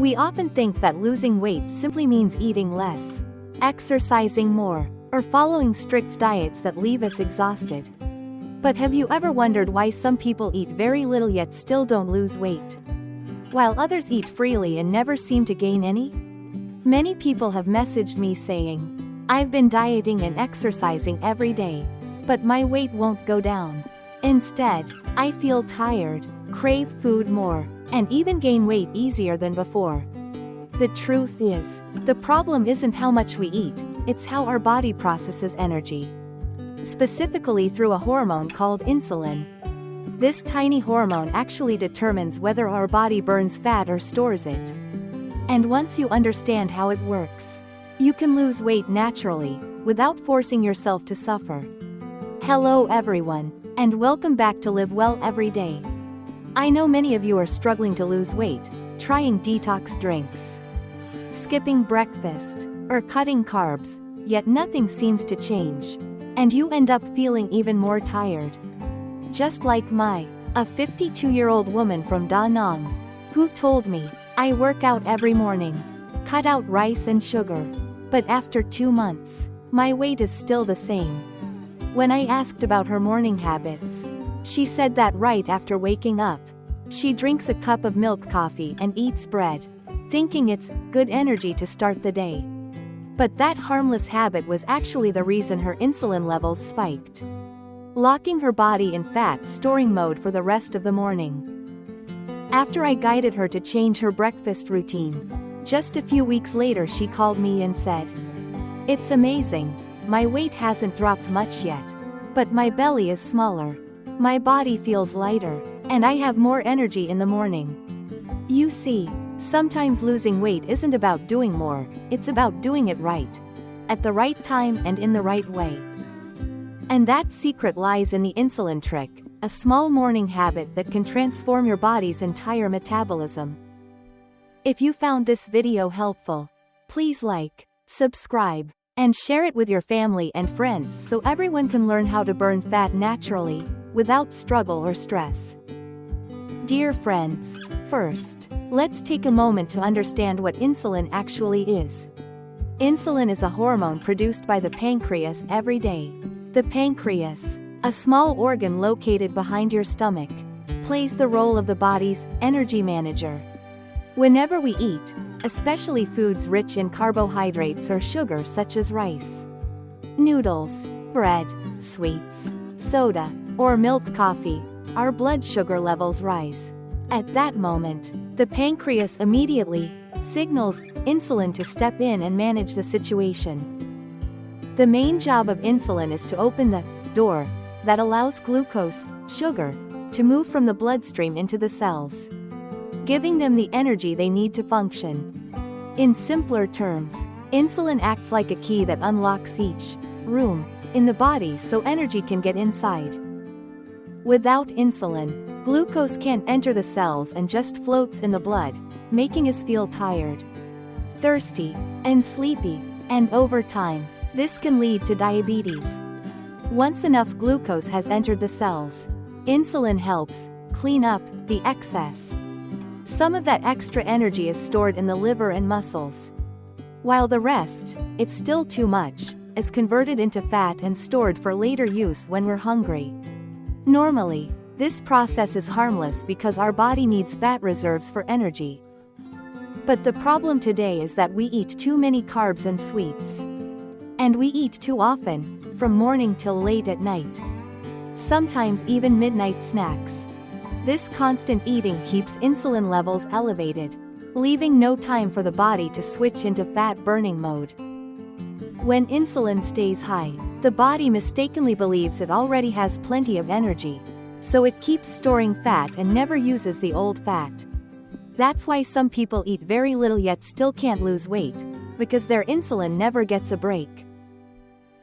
We often think that losing weight simply means eating less, exercising more, or following strict diets that leave us exhausted. But have you ever wondered why some people eat very little yet still don't lose weight, while others eat freely and never seem to gain any? Many people have messaged me saying, "I've been dieting and exercising every day, but my weight won't go down. Instead, I feel tired, crave food more, and even gain weight easier than before." The truth is, the problem isn't how much we eat, it's how our body processes energy. Specifically through a hormone called insulin. This tiny hormone actually determines whether our body burns fat or stores it. And once you understand how it works, you can lose weight naturally, without forcing yourself to suffer. Hello everyone, and welcome back to Live Well Every Day. I know many of you are struggling to lose weight, trying detox drinks, skipping breakfast, or cutting carbs, yet nothing seems to change. And you end up feeling even more tired. Just like a 52-year-old woman from Da Nang, who told me, "I work out every morning, cut out rice and sugar, but after 2 months, my weight is still the same." When I asked about her morning habits, she said that right after waking up, she drinks a cup of milk coffee and eats bread, thinking it's good energy to start the day. But that harmless habit was actually the reason her insulin levels spiked, locking her body in fat-storing mode for the rest of the morning. After I guided her to change her breakfast routine, just a few weeks later she called me and said, "It's amazing, my weight hasn't dropped much yet, but my belly is smaller, my body feels lighter, and I have more energy in the morning." You see, sometimes losing weight isn't about doing more, it's about doing it right, at the right time and in the right way. And that secret lies in the insulin trick, a small morning habit that can transform your body's entire metabolism. If you found this video helpful, please like, subscribe, and share it with your family and friends so everyone can learn how to burn fat naturally, without struggle or stress. Dear friends, first, let's take a moment to understand what insulin actually is. Insulin is a hormone produced by the pancreas every day. The pancreas, a small organ located behind your stomach, plays the role of the body's energy manager. Whenever we eat, especially foods rich in carbohydrates or sugar such as rice, noodles, bread, sweets, soda, or milk coffee, our blood sugar levels rise. At that moment, the pancreas immediately signals insulin to step in and manage the situation. The main job of insulin is to open the door that allows glucose, sugar, to move from the bloodstream into the cells, giving them the energy they need to function. In simpler terms, insulin acts like a key that unlocks each room in the body so energy can get inside. Without insulin, glucose can't enter the cells and just floats in the blood, making us feel tired, thirsty, and sleepy, and over time, this can lead to diabetes. Once enough glucose has entered the cells, insulin helps clean up the excess. Some of that extra energy is stored in the liver and muscles, while the rest, if still too much, is converted into fat and stored for later use when we're hungry. Normally, this process is harmless because our body needs fat reserves for energy. But the problem today is that we eat too many carbs and sweets. And we eat too often, from morning till late at night. Sometimes even midnight snacks. This constant eating keeps insulin levels elevated, leaving no time for the body to switch into fat-burning mode. When insulin stays high, the body mistakenly believes it already has plenty of energy, so it keeps storing fat and never uses the old fat. That's why some people eat very little yet still can't lose weight, because their insulin never gets a break.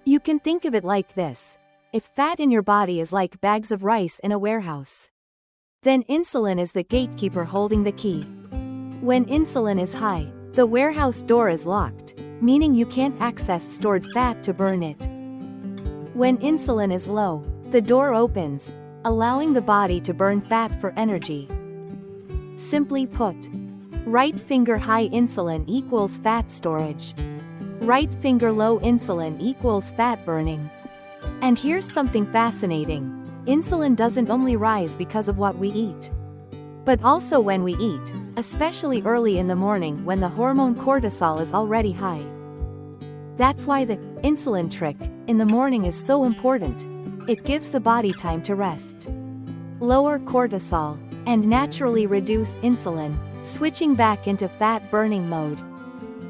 You can think of it like this: if fat in your body is like bags of rice in a warehouse, then insulin is the gatekeeper holding the key. When insulin is high, the warehouse door is locked, meaning you can't access stored fat to burn it. When insulin is low, the door opens, allowing the body to burn fat for energy. Simply put, Right finger high insulin equals fat storage. Right finger low insulin equals fat burning. And here's something fascinating. Insulin doesn't only rise because of what we eat, but also when we eat, especially early in the morning when the hormone cortisol is already high. That's why the insulin trick in the morning is so important. It gives the body time to rest, lower cortisol, and naturally reduce insulin, switching back into fat burning mode.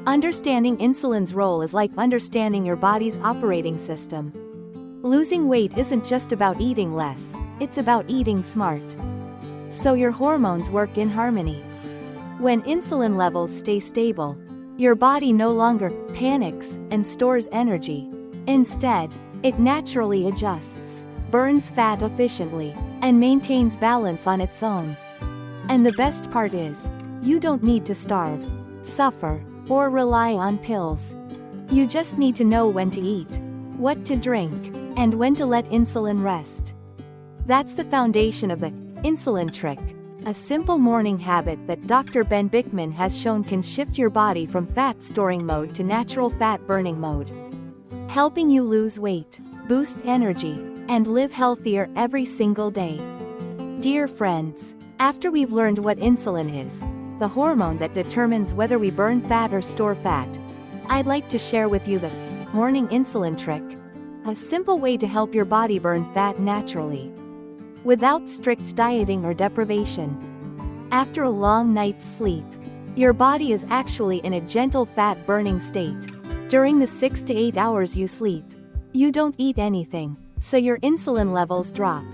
Understanding insulin's role is like understanding your body's operating system. Losing weight isn't just about eating less, it's about eating smart, so your hormones work in harmony. When insulin levels stay stable, your body no longer panics and stores energy. Instead, it naturally adjusts, burns fat efficiently, and maintains balance on its own. And the best part is, you don't need to starve, suffer, or rely on pills. You just need to know when to eat, what to drink, and when to let insulin rest. That's the foundation of the insulin trick, a simple morning habit that Dr. Ben Bikman has shown can shift your body from fat storing mode to natural fat burning mode, helping you lose weight, boost energy, and live healthier every single day. Dear friends, after we've learned what insulin is, the hormone that determines whether we burn fat or store fat, I'd like to share with you the morning insulin trick, a simple way to help your body burn fat naturally, without strict dieting or deprivation. After a long night's sleep, your body is actually in a gentle fat-burning state. During the 6 to 8 hours you sleep, you don't eat anything, so your insulin levels drop,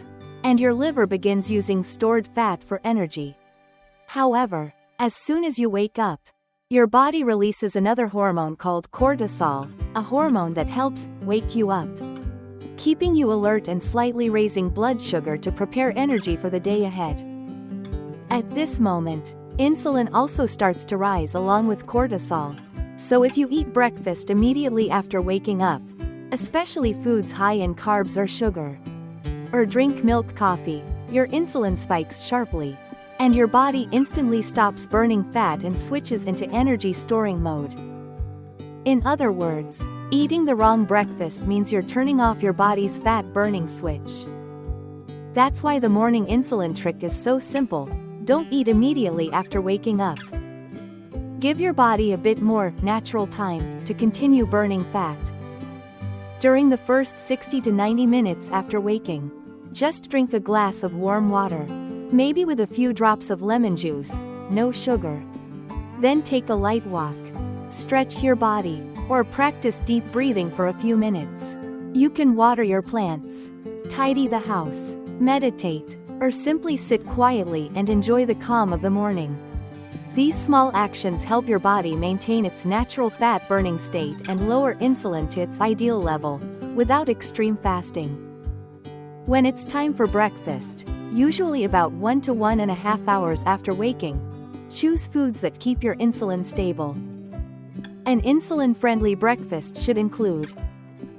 and your liver begins using stored fat for energy. However, as soon as you wake up, your body releases another hormone called cortisol, a hormone that helps wake you up, keeping you alert and slightly raising blood sugar to prepare energy for the day ahead. At this moment, insulin also starts to rise along with cortisol. So if you eat breakfast immediately after waking up, especially foods high in carbs or sugar, or drink milk coffee, your insulin spikes sharply, and your body instantly stops burning fat and switches into energy storing mode. In other words, eating the wrong breakfast means you're turning off your body's fat burning switch. That's why the morning insulin trick is so simple. Don't eat immediately after waking up. Give your body a bit more natural time to continue burning fat. During the first 60 to 90 minutes after waking, just drink a glass of warm water, maybe with a few drops of lemon juice, no sugar. Then take a light walk, stretch your body, or practice deep breathing for a few minutes. You can water your plants, tidy the house, meditate, or simply sit quietly and enjoy the calm of the morning. These small actions help your body maintain its natural fat-burning state and lower insulin to its ideal level, without extreme fasting. When it's time for breakfast, usually about 1 to 1.5 hours after waking, choose foods that keep your insulin stable. An insulin-friendly breakfast should include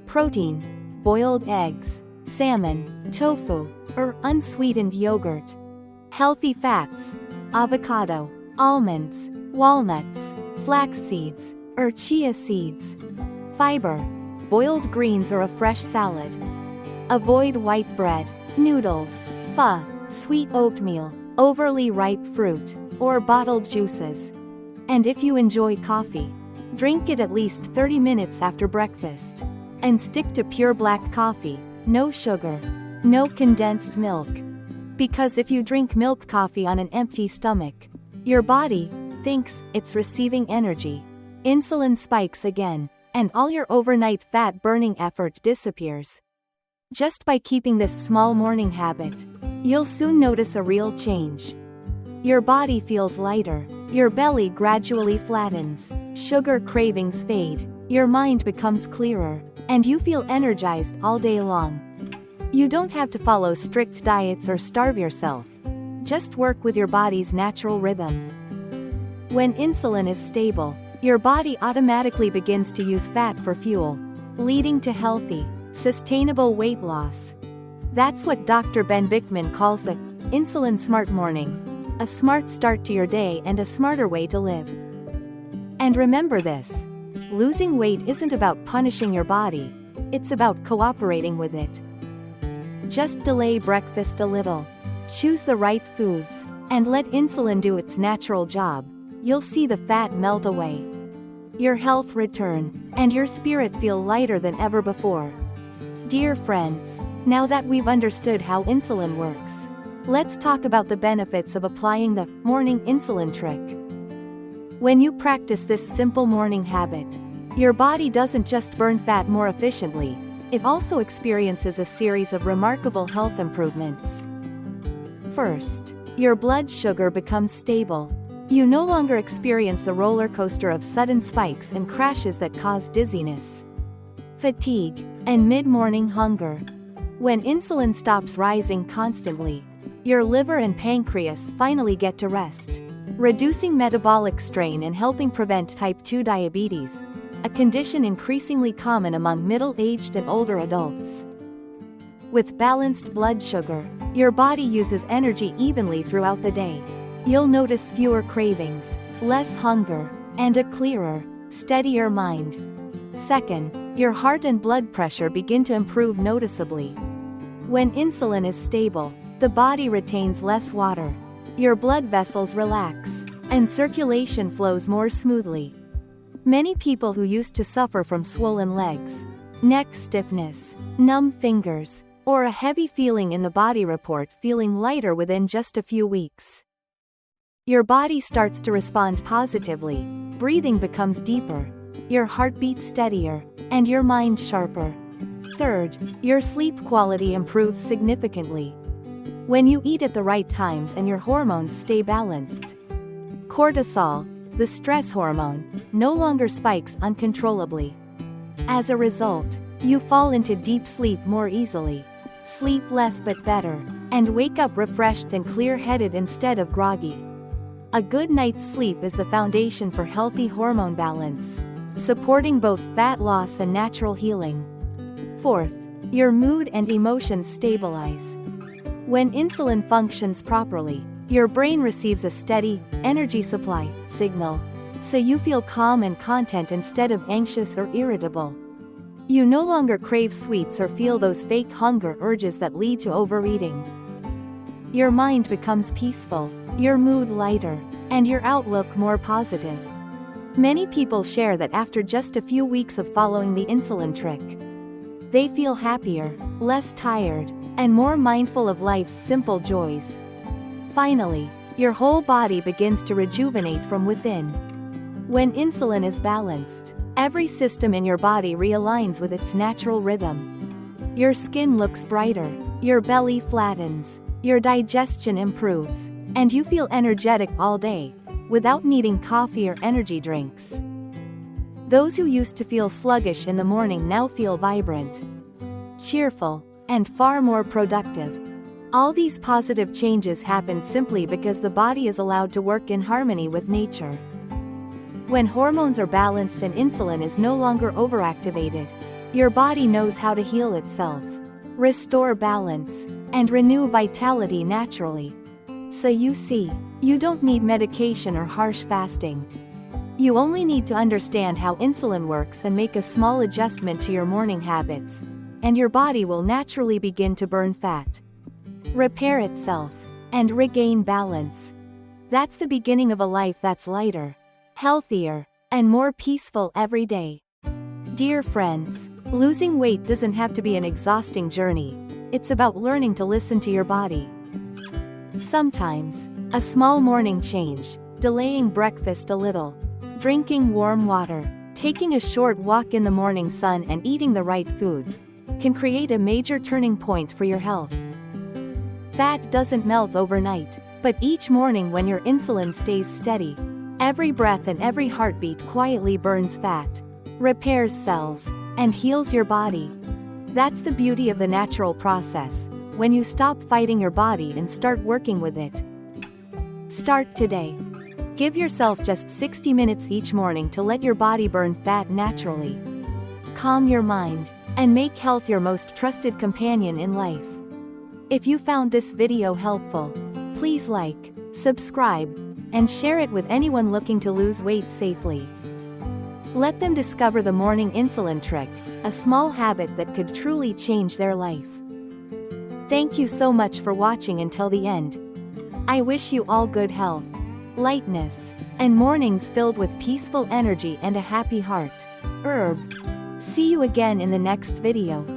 protein, boiled eggs, salmon, tofu, or unsweetened yogurt. Healthy fats, avocado, almonds, walnuts, flax seeds, or chia seeds. Fiber, boiled greens or a fresh salad. Avoid white bread, noodles, pho, sweet oatmeal, overly ripe fruit, or bottled juices. And if you enjoy coffee, drink it at least 30 minutes after breakfast. And stick to pure black coffee, no sugar, no condensed milk. Because if you drink milk coffee on an empty stomach, your body thinks it's receiving energy. Insulin spikes again, and all your overnight fat-burning effort disappears. Just by keeping this small morning habit, you'll soon notice a real change. Your body feels lighter, your belly gradually flattens, sugar cravings fade, your mind becomes clearer, and you feel energized all day long. You don't have to follow strict diets or starve yourself. Just work with your body's natural rhythm. When insulin is stable, your body automatically begins to use fat for fuel, leading to healthy, sustainable weight loss. That's what Dr. Ben Bikman calls the insulin smart morning. a smart start to your day and a smarter way to live. And remember this: losing weight isn't about punishing your body, it's about cooperating with it. Just delay breakfast a little, choose the right foods, and let insulin do its natural job. You'll see the fat melt away, your health return, and your spirit feel lighter than ever before. Dear friends, now that we've understood how insulin works, let's talk about the benefits of applying the morning insulin trick. When you practice this simple morning habit, your body doesn't just burn fat more efficiently, it also experiences a series of remarkable health improvements. First, your blood sugar becomes stable. You no longer experience the roller coaster of sudden spikes and crashes that cause dizziness, fatigue, and mid-morning hunger. When insulin stops rising constantly, your liver and pancreas finally get to rest, reducing metabolic strain and helping prevent type 2 diabetes, a condition increasingly common among middle-aged and older adults. With balanced blood sugar, your body uses energy evenly throughout the day. You'll notice fewer cravings, less hunger, and a clearer, steadier mind. Second, your heart and blood pressure begin to improve noticeably. When insulin is stable, the body retains less water. Your blood vessels relax, and circulation flows more smoothly. Many people who used to suffer from swollen legs, neck stiffness, numb fingers, or a heavy feeling in the body report feeling lighter within just a few weeks. Your body starts to respond positively, breathing becomes deeper, your heartbeat steadier, and your mind sharper. Third, your sleep quality improves significantly. When you eat at the right times and your hormones stay balanced, cortisol, the stress hormone, no longer spikes uncontrollably. As a result, you fall into deep sleep more easily, sleep less but better, and wake up refreshed and clear-headed instead of groggy. A good night's sleep is the foundation for healthy hormone balance, supporting both fat loss and natural healing. Fourth, your mood and emotions stabilize. When insulin functions properly, your brain receives a steady, energy supply signal, so you feel calm and content instead of anxious or irritable. You no longer crave sweets or feel those fake hunger urges that lead to overeating. Your mind becomes peaceful, your mood lighter, and your outlook more positive. Many people share that after just a few weeks of following the insulin trick, they feel happier, less tired, and more mindful of life's simple joys. Finally, your whole body begins to rejuvenate from within. When insulin is balanced, every system in your body realigns with its natural rhythm. Your skin looks brighter, your belly flattens, your digestion improves, and you feel energetic all day, without needing coffee or energy drinks. Those who used to feel sluggish in the morning now feel vibrant, cheerful, and far more productive. All these positive changes happen simply because the body is allowed to work in harmony with nature. When hormones are balanced and insulin is no longer overactivated, your body knows how to heal itself, restore balance, and renew vitality naturally. So you see, you don't need medication or harsh fasting. You only need to understand how insulin works and make a small adjustment to your morning habits, and your body will naturally begin to burn fat, repair itself, and regain balance. That's the beginning of a life that's lighter, healthier, and more peaceful every day. Dear friends, losing weight doesn't have to be an exhausting journey. It's about learning to listen to your body. Sometimes, a small morning change, delaying breakfast a little, drinking warm water, taking a short walk in the morning sun and eating the right foods, can create a major turning point for your health. Fat doesn't melt overnight, but each morning when your insulin stays steady, every breath and every heartbeat quietly burns fat, repairs cells, and heals your body. That's the beauty of the natural process, when you stop fighting your body and start working with it. Start today. Give yourself just 60 minutes each morning to let your body burn fat naturally. Calm your mind, and make health your most trusted companion in life. If you found this video helpful, please like, subscribe, and share it with anyone looking to lose weight safely. Let them discover the morning insulin trick, a small habit that could truly change their life. Thank you so much for watching until the end. I wish you all good health, lightness, and mornings filled with peaceful energy and a happy heart. See you again in the next video.